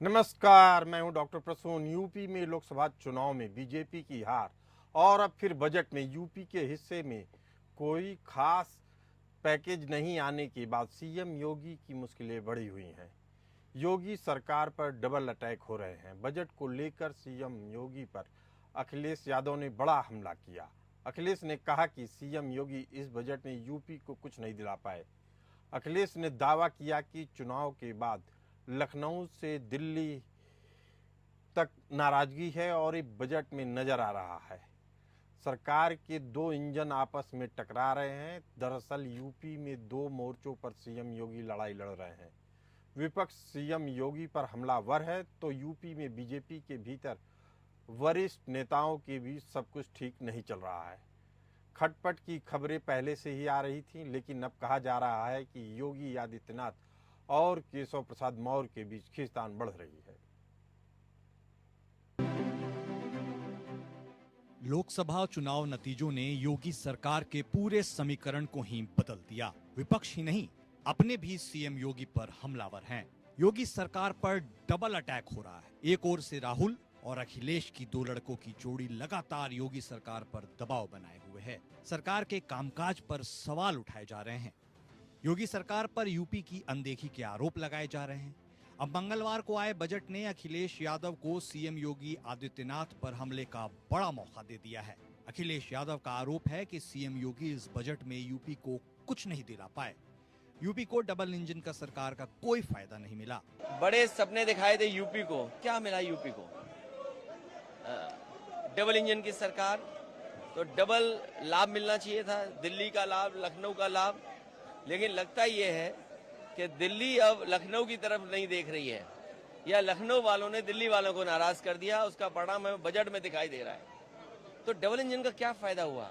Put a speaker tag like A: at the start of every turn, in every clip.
A: नमस्कार, मैं हूं डॉक्टर प्रसून। यूपी में लोकसभा चुनाव में बीजेपी की हार और अब फिर बजट में यूपी के हिस्से में कोई खास पैकेज नहीं आने के बाद सीएम योगी की मुश्किलें बढ़ी हुई हैं। योगी सरकार पर डबल अटैक हो रहे हैं। बजट को लेकर सीएम योगी पर अखिलेश यादव ने बड़ा हमला किया। अखिलेश ने कहा कि सीएम योगी इस बजट में यूपी को कुछ नहीं दिला पाए। अखिलेश ने दावा किया कि चुनाव के बाद लखनऊ से दिल्ली तक नाराजगी है और ये बजट में नजर आ रहा है। सरकार के दो इंजन आपस में टकरा रहे हैं। दरअसल यूपी में दो मोर्चों पर सीएम योगी लड़ाई लड़ रहे हैं। विपक्ष सीएम योगी पर हमलावर है तो यूपी में बीजेपी के भीतर वरिष्ठ नेताओं के बीच सब कुछ ठीक नहीं चल रहा है। खटपट की खबरें पहले से ही आ रही थीं, लेकिन अब कहा जा रहा है कि योगी आदित्यनाथ और केशव प्रसाद मौर्य के बीच खींचतान बढ़ रही है।
B: लोकसभा चुनाव नतीजों ने योगी सरकार के पूरे समीकरण को ही बदल दिया। विपक्ष ही नहीं, अपने भी सीएम योगी पर हमलावर हैं। योगी सरकार पर डबल अटैक हो रहा है। एक ओर से राहुल और अखिलेश की दो लड़कों की जोड़ी लगातार योगी सरकार पर दबाव बनाए हुए है। सरकार के कामकाज पर सवाल उठाए जा रहे हैं। योगी सरकार पर यूपी की अनदेखी के आरोप लगाए जा रहे हैं। अब मंगलवार को आए बजट ने अखिलेश यादव को सीएम योगी आदित्यनाथ पर हमले का बड़ा मौका दे दिया है। अखिलेश यादव का आरोप है कि सीएम योगी इस बजट में यूपी को कुछ नहीं दिला पाए। यूपी को डबल इंजन का सरकार का कोई फायदा नहीं मिला।
C: बड़े सपने दिखाए थे यूपी को, क्या मिला यूपी को? डबल इंजन की सरकार, तो डबल लाभ मिलना चाहिए था, दिल्ली का लाभ, लखनऊ का लाभ। लेकिन लगता ये है कि दिल्ली अब लखनऊ की तरफ नहीं देख रही है, या लखनऊ वालों ने दिल्ली वालों को नाराज कर दिया। उसका परिणाम हमें बजट में दिखाई दे रहा है। तो डबल इंजन का क्या फायदा हुआ?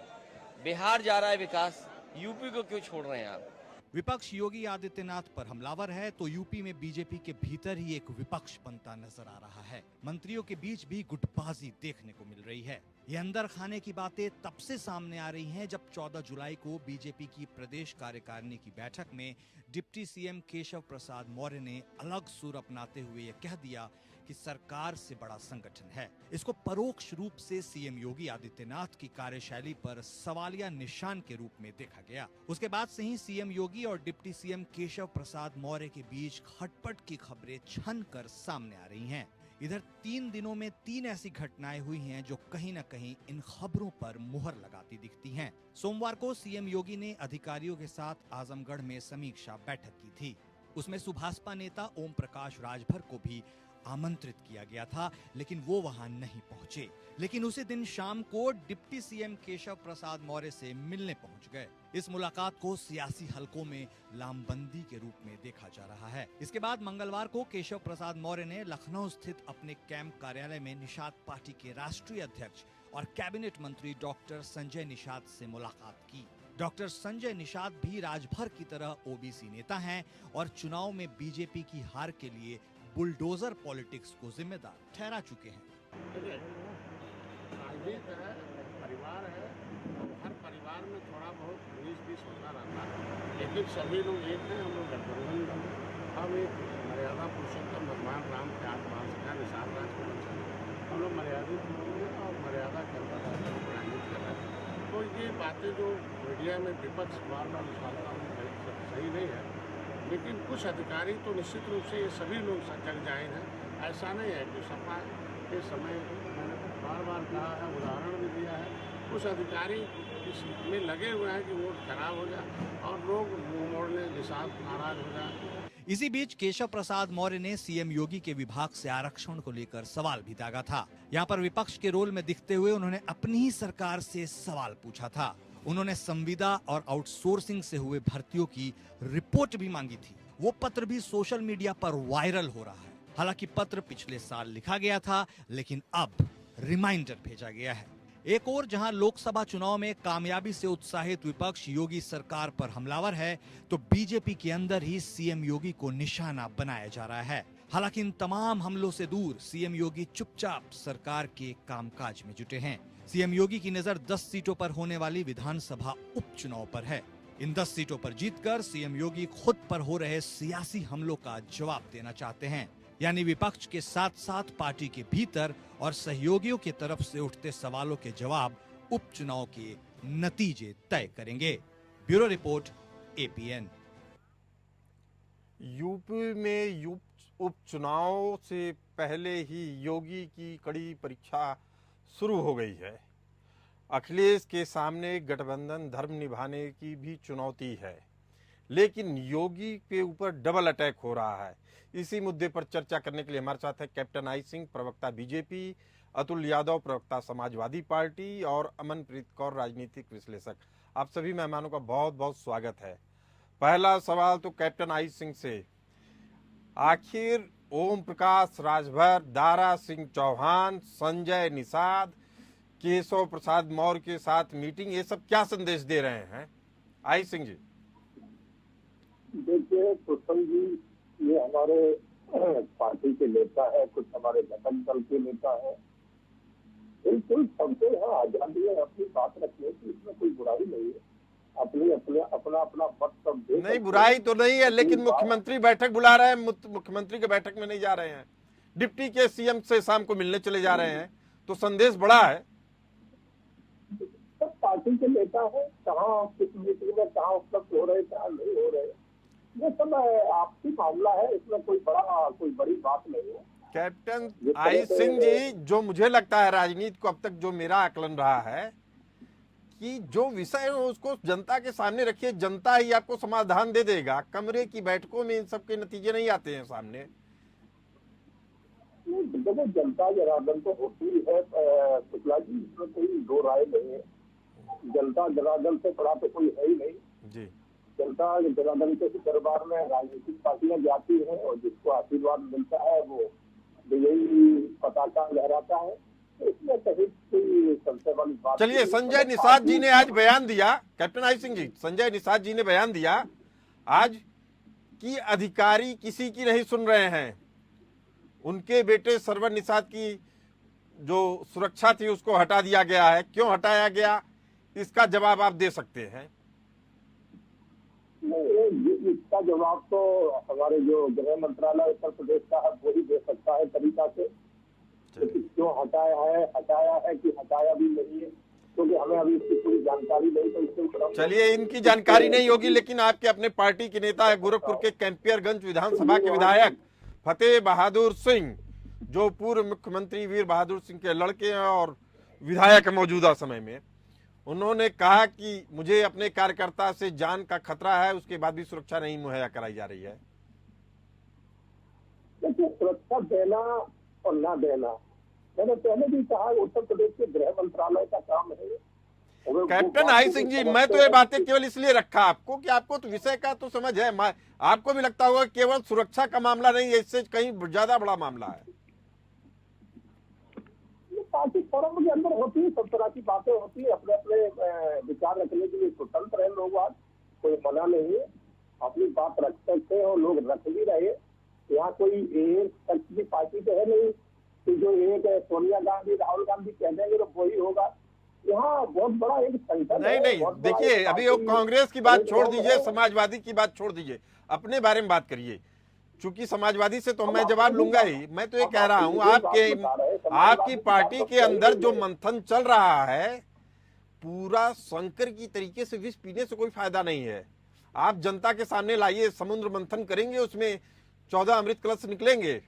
C: बिहार जा रहा है विकास, यूपी को क्यों छोड़ रहे हैं आप?
B: विपक्ष योगी आदित्यनाथ पर हमलावर है तो यूपी में बीजेपी के भीतर ही एक विपक्ष बनता नजर आ रहा है। मंत्रियों के बीच भी गुटबाजी देखने को मिल रही है। ये अंदर खाने की बातें तब से सामने आ रही हैं जब 14 जुलाई को बीजेपी की प्रदेश कार्यकारिणी की बैठक में डिप्टी सीएम केशव प्रसाद मौर्य ने अलग सुर अपनाते हुए यह कह दिया कि सरकार से बड़ा संगठन है। इसको परोक्ष रूप से सीएम योगी आदित्यनाथ की कार्यशैली पर सवालिया निशान के रूप में देखा गया। उसके बाद से ही सीएम योगी और डिप्टी सीएम केशव प्रसाद मौर्य के बीच खटपट की खबरें छन कर सामने आ रही हैं। इधर 3 दिनों में 3 ऐसी घटनाएं हुई हैं जो कहीं न कहीं इन खबरों पर मुहर लगाती दिखती हैं। सोमवार को सीएम योगी ने अधिकारियों के साथ आजमगढ़ में समीक्षा बैठक की थी। उसमें सुभाषपा नेता ओम प्रकाश राजभर को भी आमंत्रित किया गया था, लेकिन वो वहां नहीं पहुंचे। लेकिन उसी दिन शाम को डिप्टी सीएम केशव प्रसाद मौर्य से मिलने पहुंच गए। इस मुलाकात को सियासी हलकों में लामबंदी के रूप में देखा जा रहा है। इसके बाद मंगलवार को केशव प्रसाद मौर्य ने लखनऊ स्थित अपने कैंप कार्यालय में निषाद पार्टी के राष्ट्रीय अध्यक्ष और कैबिनेट मंत्री डॉक्टर संजय निषाद से मुलाकात की। डॉक्टर संजय निषाद भी राजभर की तरह ओबीसी नेता हैं और चुनाव में बीजेपी की हार के लिए बुलडोजर पॉलिटिक्स को जिम्मेदार ठहरा चुके हैं।
D: राजनीति है, परिवार है, हर परिवार में थोड़ा बहुत 19-20 होता रहता है, लेकिन सभी लोग एक हैं। हम लोग गठबंधन में हम एक मर्यादा पुरुषोत्तम भगवान राम के आत्मा का निषाद राज को बचा, हम लोग मर्यादित लोग हैं और मर्यादा के अंदर राजनीति कर रहे हैं। तो ये बातें जो मीडिया में विपक्ष बार बार उछालता है सही नहीं है, लेकिन कुछ अधिकारी तो निश्चित रूप से ये सभी लोग जग जाहिर हैं। ऐसा नहीं है कि सपा के समय मैंने बार बार कहा है, उदाहरण भी दिया है, कुछ अधिकारी इसमें लगे हुए हैं कि वोट खराब हो जाए और लोग मुंह मोड़ने के साथ नाराज हो जाए।
B: इसी बीच केशव प्रसाद मौर्य ने सीएम योगी के विभाग से आरक्षण को लेकर सवाल भी दागा था। यहाँ पर विपक्ष के रोल में दिखते हुए उन्होंने अपनी ही सरकार से सवाल पूछा था। उन्होंने संविदा और आउटसोर्सिंग से हुए भर्तियों की रिपोर्ट भी मांगी थी। वो पत्र भी सोशल मीडिया पर वायरल हो रहा है। हालांकि पत्र पिछले साल लिखा गया था, लेकिन अब रिमाइंडर भेजा गया है। एक और जहां लोकसभा चुनाव में कामयाबी से उत्साहित विपक्ष योगी सरकार पर हमलावर है, तो बीजेपी के अंदर ही सीएम योगी को निशाना बनाया जा रहा है। हालांकि इन तमाम हमलों से दूर सीएम योगी चुपचाप सरकार के कामकाज में जुटे हैं। सीएम योगी की नजर 10 सीटों पर होने वाली विधानसभा उपचुनाव पर है। इन 10 सीटों पर जीतकर सीएम योगी खुद पर हो रहे सियासी हमलों का जवाब देना चाहते हैं। यानी विपक्ष के साथ साथ पार्टी के भीतर और सहयोगियों की तरफ से उठते सवालों के जवाब उपचुनाव के नतीजे तय करेंगे। Bureau report, APN.
A: यूपी में उपचुनाव से पहले ही योगी की कड़ी परीक्षा शुरू हो गई है। अखिलेश के सामने गठबंधन धर्म निभाने की भी चुनौती है, लेकिन योगी के ऊपर डबल अटैक हो रहा है। इसी मुद्दे पर चर्चा करने के लिए हमारे साथ है कैप्टन आई सिंह, प्रवक्ता बीजेपी, अतुल यादव, प्रवक्ता समाजवादी पार्टी, और अमनप्रीत कौर, राजनीतिक विश्लेषक। आप सभी मेहमानों का बहुत बहुत स्वागत है। पहला सवाल तो कैप्टन आई सिंह से, आखिर ओम प्रकाश राजभर, दारा सिंह चौहान, संजय निषाद, केशव प्रसाद मौर्य के साथ मीटिंग, ये सब क्या संदेश दे रहे हैं? आई सिंह जी।
E: देखिए कुशल जी, ये हमारे पार्टी के नेता है, कुछ हमारे घटक दल के नेता है। बिल्कुल सबको यहाँ आजादी है अपनी बात रखने की, इसमें कोई बुराई नहीं है। अपने अपने अपना अपना मत सब दे।
A: नहीं, बुराई तो नहीं है, लेकिन मुख्यमंत्री बैठक बुला रहे हैं, मुख्यमंत्री के बैठक में नहीं जा रहे हैं, डिप्टी के सीएम से शाम को मिलने चले जा रहे हैं, तो संदेश बड़ा है।
E: सब पार्टी के नेता है, कहाँ किस मीटिंग में कहाँ उपलब्ध हो रहे, कहाँ नहीं हो रहे, ये सब आपसी मामला है, इसमें कोई बड़ी बात नहीं है।
A: कैप्टन आई सिंह जी, जो मुझे लगता है राजनीति को अब तक जो मेरा आकलन रहा है कि जो विषय है उसको जनता के सामने रखिए, जनता ही आपको समाधान दे देगा। कमरे की बैठकों में इन सब के नतीजे नहीं आते हैं सामने।
E: देखो, जनता जनार्दन तो होती है शुक्ला जी, इसमें कोई दो राय नहीं है। जनता जनार्दन से बड़ा तो कोई है ही नहीं
A: जी।
E: जनता जनार्दन के दरबार में राजनीतिक पार्टियां जाती हैं और जिसको आशीर्वाद मिलता है वो यही पताका लहराता है। इसमें कहीं कोई संशय वाली बात।
A: चलिए, संजय निषाद जी ने आज बयान दिया, कैप्टन आई सिंह जी, संजय निषाद जी ने बयान दिया आज कि अधिकारी किसी की नहीं सुन रहे हैं। उनके बेटे सरवर निषाद की जो सुरक्षा थी उसको हटा दिया गया है। क्यों हटाया गया, इसका जवाब आप दे सकते हैं?
E: इसका जवाब तो हमारे जो गृह मंत्रालय उत्तर प्रदेश का है वो ही दे सकता है तरीका से। क्यों हटाया है कि हटाया भी नहीं है, क्योंकि हमें अभी इसकी पूरी जानकारी नहीं, तो इससे
A: चलिए, इनकी जानकारी नहीं होगी, लेकिन आपके अपने पार्टी के नेता है, गोरखपुर के कैंपियरगंज विधानसभा के विधायक फतेह बहादुर सिंह, जो पूर्व मुख्यमंत्री वीर बहादुर सिंह के लड़के हैं और विधायक है मौजूदा समय में। उन्होंने कहा कि मुझे अपने कार्यकर्ता से जान का खतरा है, उसके बाद भी सुरक्षा नहीं मुहैया कराई जा रही है।
E: देखिए, सुरक्षा देना और ना देना, मैंने पहले भी कहा, उत्तर प्रदेश के गृह मंत्रालय का काम है।
A: कैप्टन आई सिंह जी, मैं तो ये बातें केवल इसलिए रखा आपको कि आपको तो विषय का तो समझ है। आपको भी लगता होगा केवल सुरक्षा का मामला नहीं है, इससे कहीं ज्यादा बड़ा मामला है।
E: पार्टी फोरम के अंदर होती है, सब तरह की बातें होती है, अपने अपने विचार रखने के लिए स्वतंत्र है लोग। आज कोई मना नहीं है, अपनी बात रख सकते हैं और लोग रख भी रहे। यहाँ कोई एक शख्स की पार्टी तो है नहीं कि जो एक सोनिया गांधी, राहुल गांधी कह देंगे तो वही होगा। यहाँ बहुत बड़ा एक संगठन है।
A: नहीं, देखिए, अभी वो कांग्रेस की बात छोड़ दीजिए, समाजवादी की बात छोड़ दीजिए, अपने बारे में बात करिए। चूंकि समाजवादी से तो मैं जवाब लूंगा ही। मैं तो ये कह रहा हूं, आपकी पार्टी के अंदर जो मंथन चल रहा है, पूरा शंकर की तरीके से विष पीने से कोई फायदा नहीं है। आप जनता के सामने लाइए, समुद्र मंथन करेंगे, उसमें 14 अमृत कलश निकलेंगे।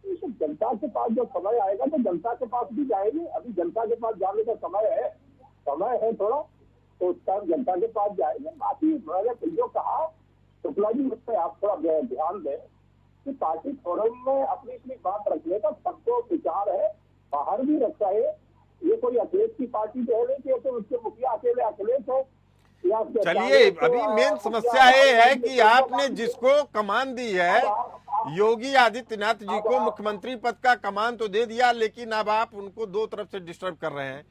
E: जनता के पास जब समय आएगा तो जनता के पास भी जाएंगे। अभी जनता के पास जाने का समय है थोड़ा, तो उस टाइम जनता के पास जाएंगे। बाकी मैंने जो कहा शुक्ला जी, उस पर आप थोड़ा ध्यान दें कि पार्टी फोरम में अपनी बात रखने का सबको विचार है, बाहर भी रखता है। ये कोई अखिलेश की पार्टी तो है नहीं कि तो उसके मुखिया अकेले अखिलेश हो।
A: चलिए, अभी मेन समस्या ये है कि आपने जिसको कमान दी है, योगी आदित्यनाथ जी को मुख्यमंत्री पद का कमान तो दे दिया, लेकिन अब आप उनको दो तरफ से डिस्टर्ब कर रहे हैं।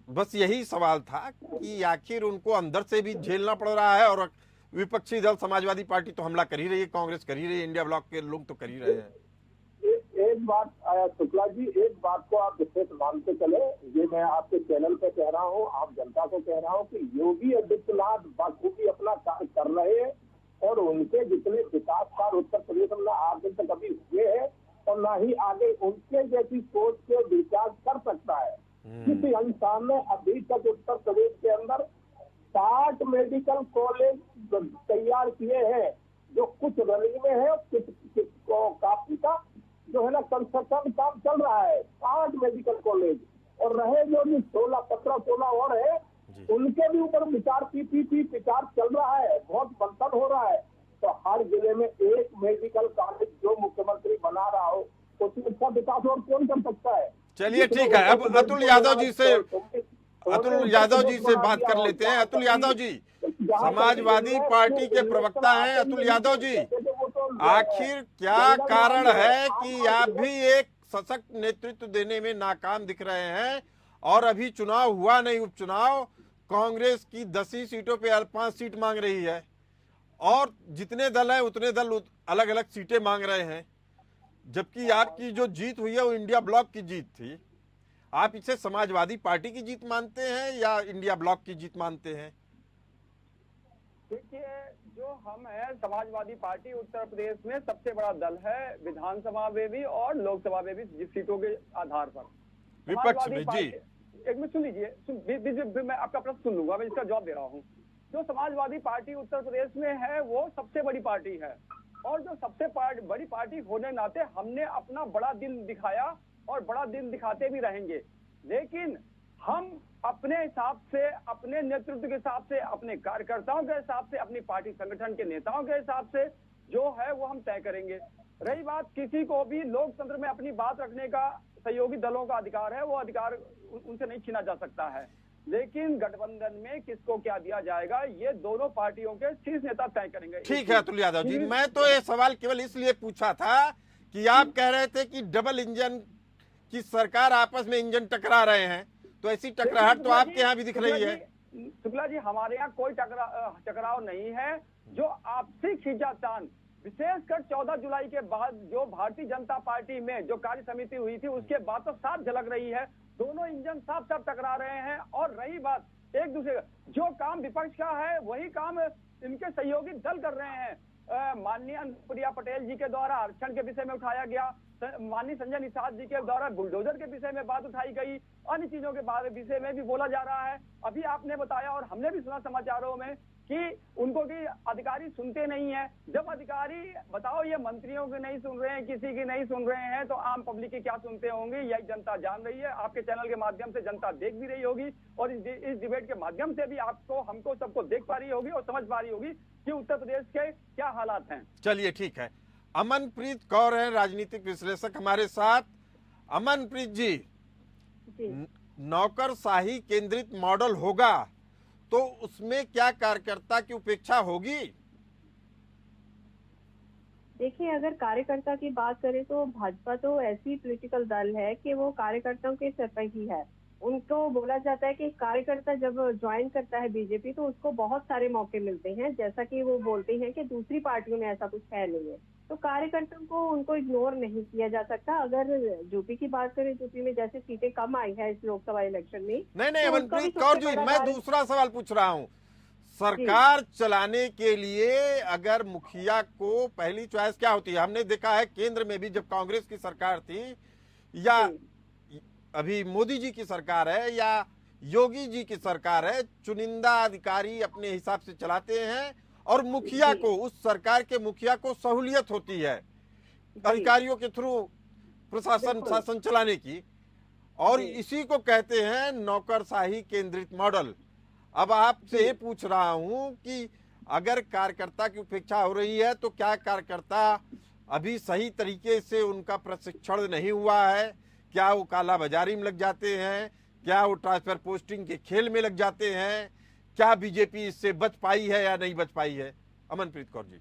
A: बस यही सवाल था कि आखिर उनको अंदर से भी झेलना पड़ रहा है, और विपक्षी दल समाजवादी पार्टी तो हमला कर ही रही है, कांग्रेस कर ही रही है, इंडिया ब्लॉक के लोग तो कर ही रहे हैं।
E: एक बात शुक्ला जी, एक बात को आप विशेष मानते चले, ये मैं आपके चैनल पे कह रहा हूँ, आप जनता को कह रहा हूँ कि योगी आदित्यनाथ बाखूबी अपना कार्य कर रहे हैं और उनके जितने विकास कार्य उत्तर प्रदेश में ना आगे तक कभी हुए हैं और ना ही आगे उनके जैसी सोच के विकास कर सकता है। किसी इंसान ने अभी तक उत्तर प्रदेश के अंदर 60 मेडिकल कॉलेज तैयार किए हैं, जो कुछ रनिंग में है और कुछ काफी का जो है ना कंस्ट्रक्शन काम चल रहा है। 60 मेडिकल कॉलेज और रहे जो 16 और है, उनके भी ऊपर विचार पीपीपी विचार चल रहा है, बहुत मंथन हो रहा है। तो हर जिले में एक मेडिकल कॉलेज जो मुख्यमंत्री बना रहा हो, उसमें अच्छा विकास और कौन कर सकता है।
A: चलिए ठीक है, अब अतुल यादव जी से बात कर लेते हैं। अतुल यादव जी समाजवादी पार्टी के प्रवक्ता हैं। अतुल यादव जी, आखिर क्या कारण है कि आप भी एक सशक्त नेतृत्व देने में नाकाम दिख रहे हैं और अभी चुनाव हुआ नहीं, उपचुनाव, कांग्रेस की 10 ही सीटों पे 5 सीट मांग रही है और जितने दल हैं उतने दल अलग अलग सीटें मांग रहे हैं, जबकि आपकी जो जीत हुई है वो इंडिया ब्लॉक की जीत थी। आप इसे समाजवादी पार्टी की जीत मानते हैं या इंडिया ब्लॉक की जीत मानते हैं?
F: देखिए, जो हम है समाजवादी पार्टी उत्तर प्रदेश में सबसे बड़ा दल है, विधानसभा में भी और लोकसभा में भी जिस सीटों के आधार पर।
A: विपक्ष में जी,
F: एक मिनट सुन लीजिए, मैं आपका प्रश्न सुन लूंगा, मैं इसका जवाब दे रहा हूँ। जो समाजवादी पार्टी उत्तर प्रदेश में है वो सबसे बड़ी पार्टी है और जो सबसे बड़ी पार्टी होने नाते हमने अपना बड़ा दिल दिखाया और बड़ा दिल दिखाते भी रहेंगे, लेकिन हम अपने हिसाब से, अपने नेतृत्व के हिसाब से, अपने कार्यकर्ताओं के हिसाब से, अपनी पार्टी संगठन के नेताओं के हिसाब से जो है वो हम तय करेंगे। रही बात, किसी को भी लोकतंत्र में अपनी बात रखने का सहयोगी दलों का अधिकार है, वो अधिकार उनसे नहीं छीना जा सकता है, लेकिन गठबंधन में किसको क्या दिया जाएगा ये दोनों पार्टियों के शीर्ष नेता तय करेंगे।
A: ठीक है अतुल यादव जी, मैं तो ये सवाल केवल इसलिए पूछा था कि आप कह रहे थे कि डबल इंजन की सरकार, आपस में इंजन टकरा रहे हैं, तो ऐसी टकराहट तो आपके यहाँ भी दिख रही है।
F: शुक्ला जी, हमारे यहाँ कोई टकराव नहीं है। जो आपसी खींचातान, विशेषकर 14 जुलाई के बाद जो भारतीय जनता पार्टी में जो कार्य समिति हुई थी उसके बाद तो साफ झलक रही है, दोनों इंजन साफ साफ टकरा रहे हैं। और रही बात एक दूसरे का, जो काम विपक्ष का है वही काम इनके सहयोगी दल कर रहे हैं। माननीय अनुप्रिया पटेल जी के द्वारा आरक्षण के विषय में उठाया गया, माननीय संजय निषाद जी के द्वारा बुलडोजर के विषय में बात उठाई गई, अन्य चीजों के विषय में भी बोला जा रहा है। अभी आपने बताया और हमने भी सुना समाचारों में कि उनको की अधिकारी सुनते नहीं है। जब अधिकारी, बताओ, ये मंत्रियों के नहीं सुन रहे हैं, किसी की नहीं सुन रहे हैं, तो आम पब्लिक की क्या सुनते होंगे? यही जनता जान रही है। आपके चैनल के माध्यम से जनता देख भी रही होगी और इस डिबेट के माध्यम से भी आपको, हमको, सबको देख पा रही होगी और समझ पा रही होगी कि उत्तर प्रदेश के क्या हालात हैं।
A: चलिए ठीक है, अमनप्रीत कौर है राजनीतिक विश्लेषक हमारे साथ। अमनप्रीत जी, नौकरशाही केंद्रित मॉडल होगा तो उसमें क्या कार्यकर्ता की उपेक्षा होगी?
G: देखिए, अगर कार्यकर्ता की बात करें तो भाजपा तो ऐसी पॉलिटिकल दल है कि वो कार्यकर्ताओं के सर पर ही है। उनको बोला जाता है कि कार्यकर्ता जब ज्वाइन करता है बीजेपी तो उसको बहुत सारे मौके मिलते हैं, जैसा कि वो बोलते हैं कि दूसरी पार्टियों में ऐसा कुछ है नहीं है। तो कार्यकर्ताओं को उनको इग्नोर नहीं किया जा सकता। अगर यूपी की बात करें, यूपी में जैसे सीटें कम आई है इस लोकसभा इलेक्शन में,
A: नहीं अमनप्रीत कौर जी, मैं दूसरा सवाल पूछ रहा हूँ। सरकार चलाने के लिए अगर मुखिया को पहली चॉइस क्या होती है? हमने देखा है केंद्र में भी, जब कांग्रेस की सरकार थी या अभी मोदी जी की सरकार है या योगी जी की सरकार है, चुनिंदा अधिकारी अपने हिसाब से चलाते हैं और मुखिया को, उस सरकार के मुखिया को सहूलियत होती है अधिकारियों के थ्रू प्रशासन शासन चलाने की, और इसी को कहते हैं नौकरशाही केंद्रित मॉडल। अब आपसे ये पूछ रहा हूं कि अगर कार्यकर्ता की उपेक्षा हो रही है तो क्या कार्यकर्ता अभी सही तरीके से उनका प्रशिक्षण नहीं हुआ है? क्या वो काला बाजारी में लग जाते हैं? क्या वो ट्रांसफर पोस्टिंग के खेल में लग जाते हैं? क्या बीजेपी इससे बच पाई है या नहीं बच पाई है? अमनप्रीत कौर जी,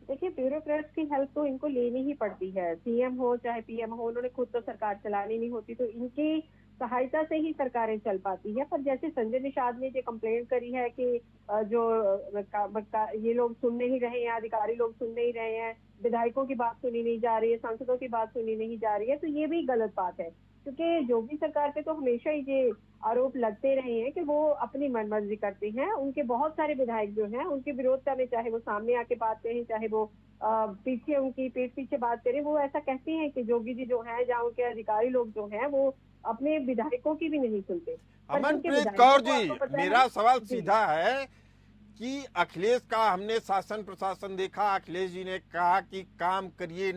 G: देखिए, ब्यूरोक्रेट्स की हेल्प तो इनको लेनी ही पड़ती है। सीएम हो चाहे पीएम हो, उन्होंने खुद तो सरकार चलानी नहीं होती, तो इनकी सहायता से ही सरकारें चल पाती है। पर जैसे संजय निषाद ने जो कंप्लेंट करी है कि ये लोग सुन नहीं रहे हैं, अधिकारी लोग सुन नहीं रहे हैं, विधायकों की बात सुनी नहीं जा रही है, सांसदों की बात सुनी नहीं जा रही है, तो ये भी गलत बात है। क्योंकि योगी सरकार पे तो हमेशा ही ये आरोप लगते रहे हैं कि वो अपनी मनमर्जी करते हैं। उनके बहुत सारे विधायक जो हैं उनकी विरोधता में, चाहे वो सामने आके बात करें, चाहे वो पीछे उनकी पीठ पीछे बात करें, वो ऐसा कहते हैं कि योगी जी जो हैं, जहाँ उनके अधिकारी लोग जो हैं, वो अपने विधायकों की भी नहीं सुनते। पर जिनके
A: अमनप्रीत
G: विधायकों
A: कौर
G: को
A: जी,
G: आपको पता है-
A: मेरा सवाल
G: जी।
A: सीधा है कि अखिलेश का हमने शासन प्रशासन देखा, अखिलेश जी ने कहा कि काम करिए,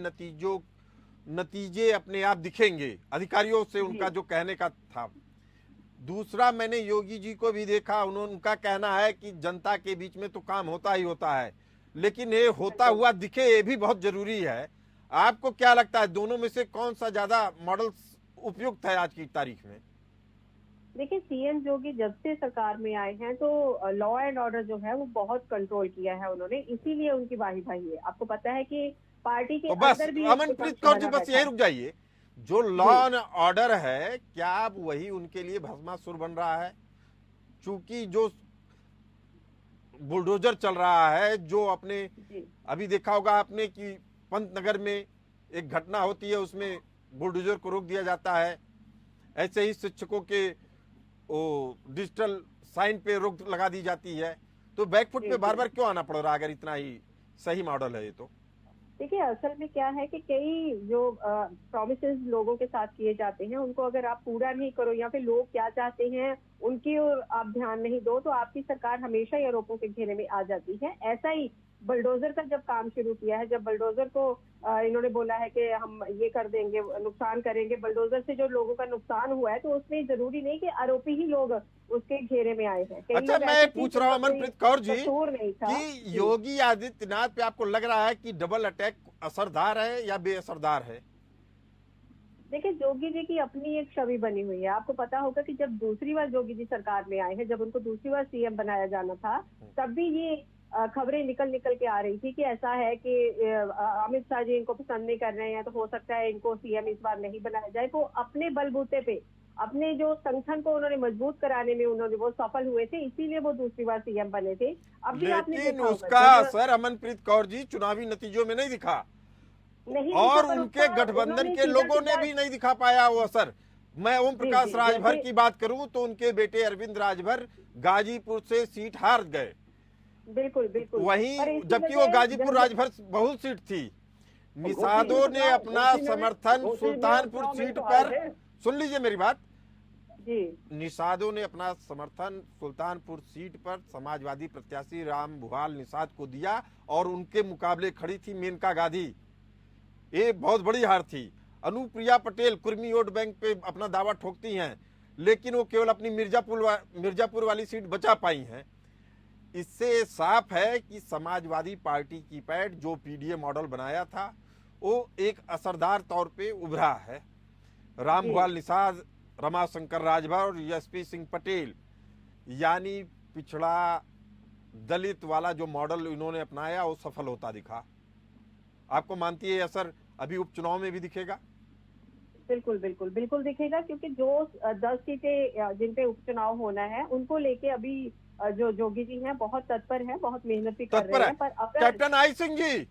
A: नतीजे अपने आप दिखेंगे, अधिकारियों से उनका जो कहने का था। दूसरा, मैंने योगी जी को भी देखा, उनका कहना है कि जनता के बीच में तो काम होता ही होता है, लेकिन ये होता हुआ दिखे, ये भी बहुत जरूरी है। आपको क्या लगता है, दोनों में से कौन सा ज्यादा मॉडल उपयुक्त है आज की तारीख में?
G: देखिए, सीएम योगी जब से सरकार में आए हैं तो लॉ एंड ऑर्डर जो है वो बहुत कंट्रोल किया है उन्होंने, इसीलिए उनकी वाही भाई है। आपको पता है कि पार्टी के
A: तो बस
G: अंदर भी
A: अमनप्रीत कौर जी, बस यही रुक जाइए। जो लॉ एंड ऑर्डर है, क्या अब वही उनके लिए भस्मासुर बन रहा है? चूंकि जो बुलडोजर चल रहा है, जो अपने अभी देखा होगा आपने कि पंतनगर में एक घटना होती है, उसमें बुलडोजर को रोक दिया जाता है। ऐसे ही शिक्षकों के डिजिटल साइन पे रोक लगा दी जाती है। तो बैकफुट पे बार बार क्यों आना पड़ रहा है, अगर इतना ही सही मॉडल है ये? तो
G: देखिए, असल में क्या है कि कई जो प्रॉमिसेस लोगों के साथ किए जाते हैं, उनको अगर आप पूरा नहीं करो या फिर लोग क्या चाहते हैं उनकी ओर आप ध्यान नहीं दो, तो आपकी सरकार हमेशा ही आरोपों के घेरे में आ जाती है। ऐसा ही बलडोजर का जब काम शुरू किया है, जब बलडोजर को इन्होंने बोला है कि हम ये कर देंगे, नुकसान करेंगे, बलडोजर से जो लोगों का नुकसान हुआ है, तो उसमें जरूरी नहीं कि आरोपी ही लोग उसके घेरे में आए हैं। कई
A: अच्छा,
G: लोग
A: मैं
G: ऐसे थे
A: पूछ रहा हूँ
G: जिनका कोई
A: अमनप्रीत कौर जी
G: कसूर नहीं था।
A: कि योगी आदित्यनाथ पे आपको लग रहा है कि डबल अटैक असरदार है या बेअसरदार है?
G: देखिए, योगी जी की अपनी एक छवि बनी हुई है। आपको पता होगा कि जब दूसरी बार योगी जी सरकार में आए हैं, जब उनको दूसरी बार सीएम बनाया जाना था, तब भी ये खबरें निकल के आ रही थी कि ऐसा है कि अमित शाह जी इनको पसंद नहीं कर रहे हैं, तो हो सकता है इनको सीएम इस बार नहीं बनाया जाए। तो अपने बलबूते पे, अपने जो संगठन को उन्होंने मजबूत कराने में उन्होंने वो सफल हुए थे, इसीलिए वो दूसरी बार सीएम बने थे। अब भी आपने
A: लेकिन
G: देखा होगा,
A: उसका
G: जब-
A: असर अमनप्रीत कौर जी चुनावी नतीजों में नहीं दिखा,
G: नहीं
A: और
G: दिखा, पर
A: उनके
G: उसका
A: गठबंधन
G: उन्होंने
A: के लोगों ने
G: सीधा-
A: भी नहीं दिखा पाया वो असर। मैं ओम प्रकाश
G: जी,
A: राजभर
G: जैसे-
A: की बात करूं तो उनके बेटे अरविंद राजभर गाजीपुर से सीट हार गए।
G: बिल्कुल बिल्कुल।
A: वहीं
G: पर इसी
A: जबकि
G: वजह
A: वो गाजीपुर
G: जब-
A: राजभर बहुत सीट थी, निषादों ने अपना समर्थन सुल्तानपुर सीट पर, सुन लीजिए मेरी बात
G: जी,
A: निषादों ने अपना समर्थन सुल्तानपुर सीट पर समाजवादी प्रत्याशी राम भुवाल निषाद को दिया, और उनके मुकाबले खड़ी थी मेनका गांधी। ये बहुत बड़ी हार थी। अनुप्रिया पटेल कुर्मी वोट बैंक पे अपना दावा ठोकती हैं, लेकिन वो केवल अपनी मिर्जापुर वाली सीट बचा पाई हैं। इससे साफ है कि समाजवादी पार्टी की पैठ जो पीडीए मॉडल बनाया था वो एक असरदार तौर पे उभरा है। रामभुवाल निषाद, रमाशंकर राजभर और एसपी सिंह पटेल, यानी पिछड़ा दलित वाला जो मॉडल इन्होंने अपनाया वो सफल होता दिखा। आपको मानती है असर अभी उपचुनाव में भी दिखेगा?
G: बिल्कुल बिल्कुल बिल्कुल दिखेगा, क्योंकि जो 10 सीटें जिन पे उपचुनाव होना है उनको लेके अभी जो जोगी जी हैं बहुत तत्पर हैं, बहुत मेहनत भी कर
A: तत्पर
G: रहे
A: है।
G: हैं। पर अगर
A: कैप्टन आई सिंह जी,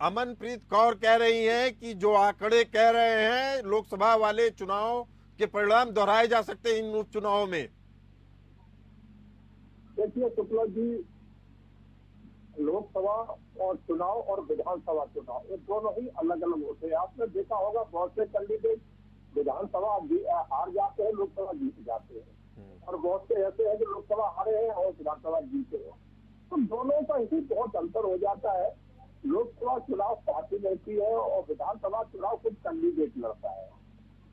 A: अमनप्रीत कौर कह रही हैं कि जो आंकड़े कह रहे हैं लोकसभा वाले चुनाव के परिणाम दोहराए जा सकते हैं इन उपचुनावों में।
E: देखिए शुक्ला जी, लोकसभा और चुनाव और विधानसभा चुनाव ये दोनों ही अलग अलग होते हैं। आपने देखा होगा बहुत से कैंडिडेट विधानसभा हार जाते हैं, लोकसभा जीत जाते हैं, और बहुत से ऐसे हैं जो लोकसभा हारे हैं और विधानसभा जीते हैं। तो दोनों का ही बहुत अंतर हो जाता है। लोकसभा चुनाव पार्टी लड़ती है और विधानसभा चुनाव खुद कैंडिडेट लड़ता है,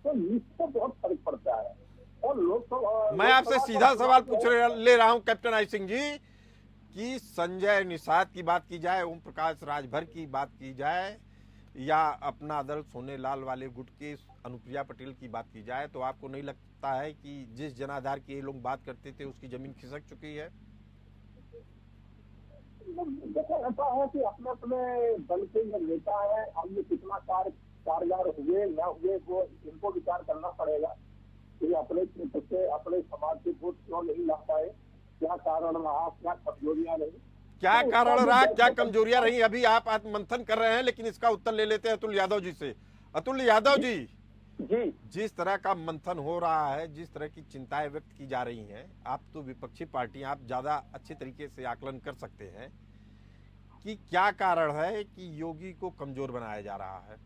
E: तो इससे बहुत फर्क पड़ता है। और लोकसभा,
A: मैं आपसे सीधा सवाल पूछ ले रहा हूं कैप्टन आई सिंह जी कि संजय निषाद की बात की जाए, ओम प्रकाश राजभर की बात की जाए, या अपना दल सोनेलाल वाले गुट के अनुप्रिया पटेल की बात की जाए, तो आपको नहीं लगता है कि जिस जनाधार की ये लोग बात करते थे उसकी जमीन खिसक चुकी है?
E: देखो ऐसा है कि अपने अपने दल के जो नेता है, हम ये कितना कारगर हुए न हुए वो इनको विचार करना पड़ेगा कि अपने क्षेत्र से अपने समाज के वोट क्यों नहीं ला पाए, क्या कारण रहा, क्या कमजोरियां रही,
A: क्या
E: तो
A: कारण
E: उसका
A: रहा,
E: भी
A: क्या
E: जैसे-
A: कमजोरियां रही, अभी आप आत्ममंथन कर रहे हैं, लेकिन इसका उत्तर ले लेते हैं अतुल यादव जी से। अतुल यादव जी,
F: जी
A: जिस तरह का मंथन हो रहा है, जिस तरह की चिंताएं व्यक्त की जा रही हैं, आप तो विपक्षी पार्टी, आप ज्यादा अच्छे तरीके से आकलन कर सकते हैं कि क्या कारण है कि योगी को कमजोर बनाया जा रहा है।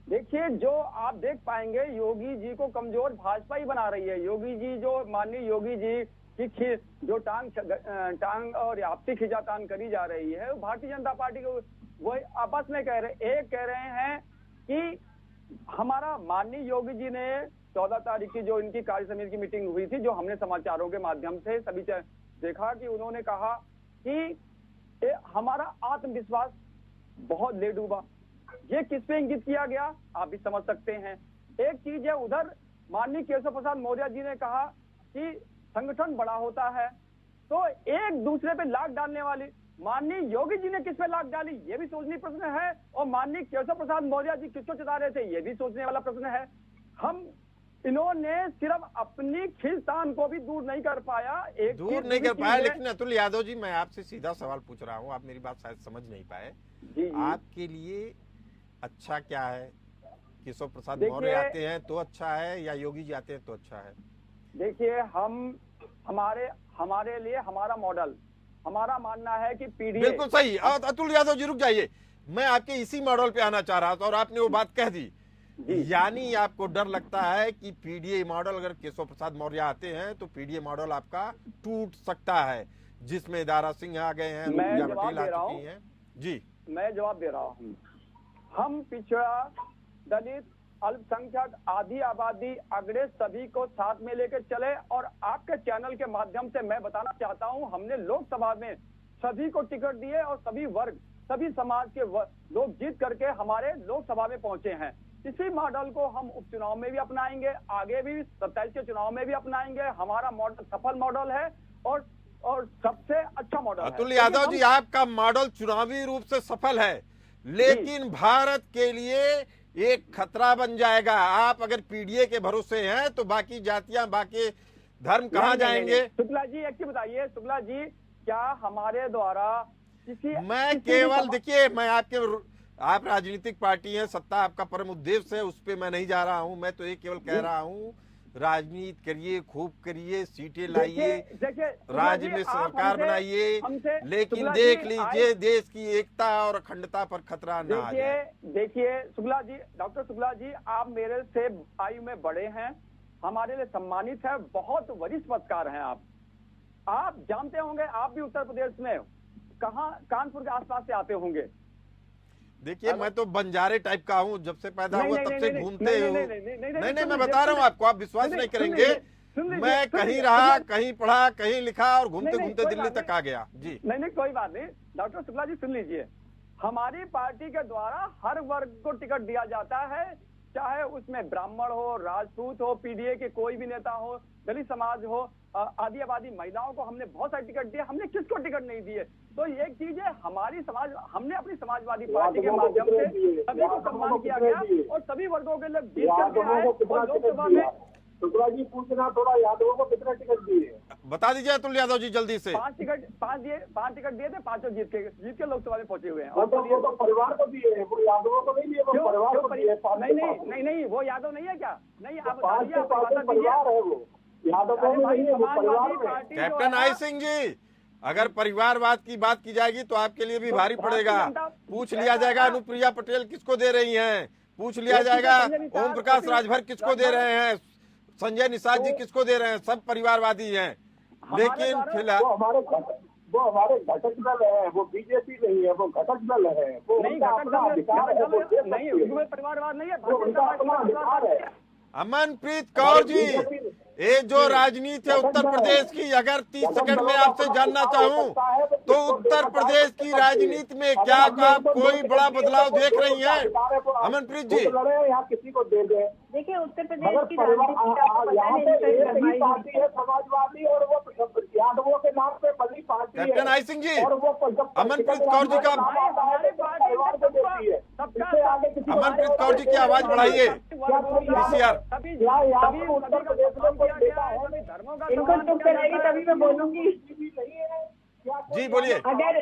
F: देखिए, जो आप देख पाएंगे, योगी जी को कमजोर भाजपा ही बना रही है। योगी जी, जो माननीय योगी जी की जो टांग और आपसी खींचातान करी जा रही है, वो भारतीय जनता पार्टी को वो आपस में कह रहे हैं कि हमारा माननीय योगी जी ने 14 तारीख की जो इनकी कार्य समिति की मीटिंग हुई थी, जो हमने समाचारों के माध्यम से सभी देखा, कि उन्होंने कहा कि हमारा आत्मविश्वास बहुत ले डूबा। ये किस पे इंगित किया गया, आप भी समझ सकते हैं। एक चीज है, उधर माननीय केशव प्रसाद मौर्य जी ने कहा कि संगठन बड़ा होता है, तो एक दूसरे पे लाग डालने वाली माननीय योगी जी ने किस पे लाग डाली, ये भी सोचने प्रश्न है। और माननीय केशव प्रसाद मौर्य जी किसको चिता रहे थे, ये भी सोचने वाला प्रश्न है। इन्होंने सिर्फ अपनी खींचतान को भी दूर नहीं कर पाया,
A: लेकिन अतुल यादव जी, मैं आपसे सीधा सवाल पूछ रहा हूँ, आप मेरी बात शायद समझ नहीं पाए। आपके लिए अच्छा क्या है, केशव प्रसाद मौर्य आते हैं तो अच्छा है, या योगी जी आते हैं तो अच्छा है?
F: देखिए, हमारे लिए हमारा मॉडल, हमारा मानना है कि पीडीए।
A: बिल्कुल सही। अतुल यादव जी रुक जाइए, मैं आपके इसी मॉडल पे आना चाह रहा था और आपने वो बात कह दी। यानी आपको डर लगता है कि पीडीए मॉडल, अगर केशव प्रसाद मौर्य आते हैं तो पीडीए मॉडल आपका टूट सकता है, जिसमें दारा सिंह आ गए हैं, पटेल आ चुकी हैं। जी,
F: मैं जवाब दे रहा हूँ। हम पिछड़ा, दलित, अल्पसंख्यक, आधी आबादी, अगड़े सभी को साथ में लेकर चले। और आपके चैनल के माध्यम से मैं बताना चाहता हूं, हमने लोकसभा में सभी को टिकट दिए और सभी वर्ग, सभी समाज के लोग जीत करके हमारे लोकसभा में पहुंचे हैं। इसी मॉडल को हम उपचुनाव में भी अपनाएंगे, आगे भी 27 के चुनाव में भी अपनाएंगे। हमारा मॉडल सफल मॉडल है और सबसे अच्छा मॉडल है।
A: अतुल यादव जी, आपका मॉडल चुनावी रूप से सफल है, लेकिन भारत के लिए एक खतरा बन जाएगा। आप अगर पीडीए के भरोसे हैं तो बाकी जातियां, बाकी धर्म कहां जाएंगे?
F: शुक्ला जी, एक चीज बताइए, शुक्ला जी, क्या हमारे द्वारा
A: मैं केवल, देखिए, मैं आप राजनीतिक पार्टी है, सत्ता आपका परम उद्देश्य है, उस पर मैं नहीं जा रहा हूं। मैं तो ये केवल कह रहा हूं, राजनीति करिए, खूब करिए, सीटें लाइए, राज्य में सरकार बनाइए, लेकिन देख लीजिए देश की एकता और अखंडता पर खतरा ना आ जाए।
F: देखिए शुक्ला जी, डॉक्टर शुक्ला जी, आप मेरे से आयु में बड़े हैं, हमारे लिए सम्मानित है, बहुत वरिष्ठ पत्रकार हैं आप जानते होंगे, आप भी उत्तर प्रदेश में कहाँ, कानपुर के आसपास से आते होंगे।
A: देखिए, मैं तो बंजारे टाइप का हूँ, जब से पैदा हुआ तब से घूमते हूँ। नहीं, मैं बता रहा हूँ आपको, आप विश्वास नहीं करेंगे। मैं कहीं रहा, कहीं पढ़ा, कहीं लिखा और घूमते घूमते दिल्ली तक आ गया। जी,
F: नहीं, कोई बात नहीं। डॉक्टर शुक्ला जी, सुन लीजिए, हमारी पार्टी के द्वारा हर वर्ग को टिकट दिया जाता है, चाहे उसमें ब्राह्मण हो, राजपूत हो, पीडीए के कोई भी नेता हो, दलित समाज हो, आदि आबादी महिलाओं को हमने बहुत सारे टिकट दिए। हमने किसको टिकट नहीं दिए? तो एक चीज है, हमने अपनी समाजवादी पार्टी के माध्यम से सभी को सम्मान किया गया और सभी वर्गों के लिए जीत करके आए। और लोकसभा में
E: शुक्ला जी पूछना थोड़ा, यादवों को कितना टिकट दिए
A: बता दीजिए अतुल यादव जी जल्दी से।
F: 5 टिकट दिए थे, 5 जीत के लोकसभा में पहुंचे हुए हैं।
E: और तो परिवार को दिए हैं, वो यादवों को नहीं दिए, वो परिवार को दिए।
F: नहीं, वो यादव नहीं है क्या? नहीं, आप
E: परिवार है वो, यादव को नहीं है, वो परिवार।
A: कैप्टन आई सिंह जी, अगर परिवारवाद की बात की जाएगी तो आपके लिए भी भारी पड़ेगा। पूछ लिया जाएगा अनुप्रिया पटेल किसको दे रही हैं, पूछ लिया जाएगा ओम प्रकाश राजभर किसको दे रहे हैं, संजय निषाद जी किसको दे रहे हैं, सब परिवारवादी हैं। लेकिन फिलहाल
E: वो हमारे घटक दल है, वो बीजेपी नहीं है, वो घटक दल है, वो उनका अपना अधिकार है, वो
F: परिवारवाद नहीं है,
E: उनका अपना अधिकार है।
A: अमनप्रीत कौर जी, ये जो राजनीति है उत्तर प्रदेश की, अगर 30 सेकंड में आपसे जानना चाहूं तो उत्तर प्रदेश की राजनीति में क्या आप कोई बड़ा बदलाव देख रही हैं अमनप्रीत जी?
E: यहाँ किसी को दे दे।
G: देखिए, उत्तर प्रदेश की
E: पार्टी है समाजवादी, और वो यादवों के नाम पे बड़ी पार्टी है।
A: कैप्टन आई सिंह जी,
E: और वो
A: अमनप्रीत कौर जी का, अमनप्रीत कौर जी की आवाज बढ़ाइए।
G: इनको चुप कराइए तभी मैं बोलूंगी।
A: जी बोलिए।
G: अगर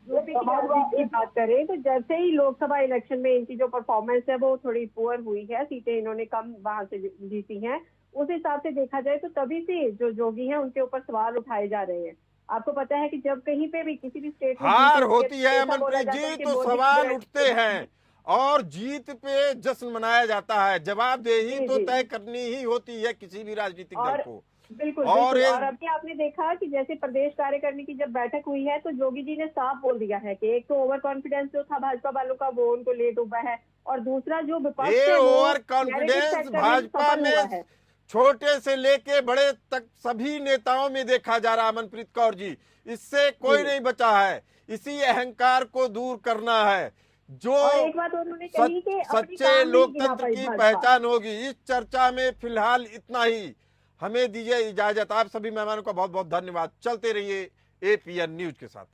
G: यूपी की बात करें तो जैसे ही लोकसभा इलेक्शन में इनकी जो परफॉर्मेंस है वो थोड़ी पुअर हुई है, सीटें इन्होंने कम वहां से जीती हैं, उस हिसाब से देखा जाए तो तभी से जो जोगी हैं उनके ऊपर सवाल उठाए जा रहे हैं। आपको पता है कि जब कहीं पे भी किसी भी स्टेट में
A: हार होती है अमनप्रीत जी तो सवाल उठते हैं और जीत पे जश्न मनाया जाता है। जवाबदेही तो तय करनी ही होती है किसी भी राजनीतिक दल को।
G: बिल्कुल
A: और
G: और अभी आपने देखा कि जैसे प्रदेश कार्यकारिणी की जब बैठक हुई है तो जोगी जी ने साफ बोल दिया है कि एक तो ओवर कॉन्फिडेंस जो था भाजपा वालों का वो उनको ले डूबा है, और दूसरा जो विपक्ष है वो
A: ओवर कॉन्फिडेंस भाजपा में छोटे से लेके बड़े तक सभी नेताओं में देखा जा रहा है मनप्रीत कौर जी। इससे कोई नहीं बचा है। इसी अहंकार को दूर करना है जो
G: एक बात उन्होंने कही कि
A: सच्चे लोकतंत्र की पहचान होगी। इस चर्चा में फिलहाल इतना ही। हमें दीजिए इजाजत। आप सभी मेहमानों का बहुत बहुत धन्यवाद। चलते रहिए एपीएन न्यूज के साथ।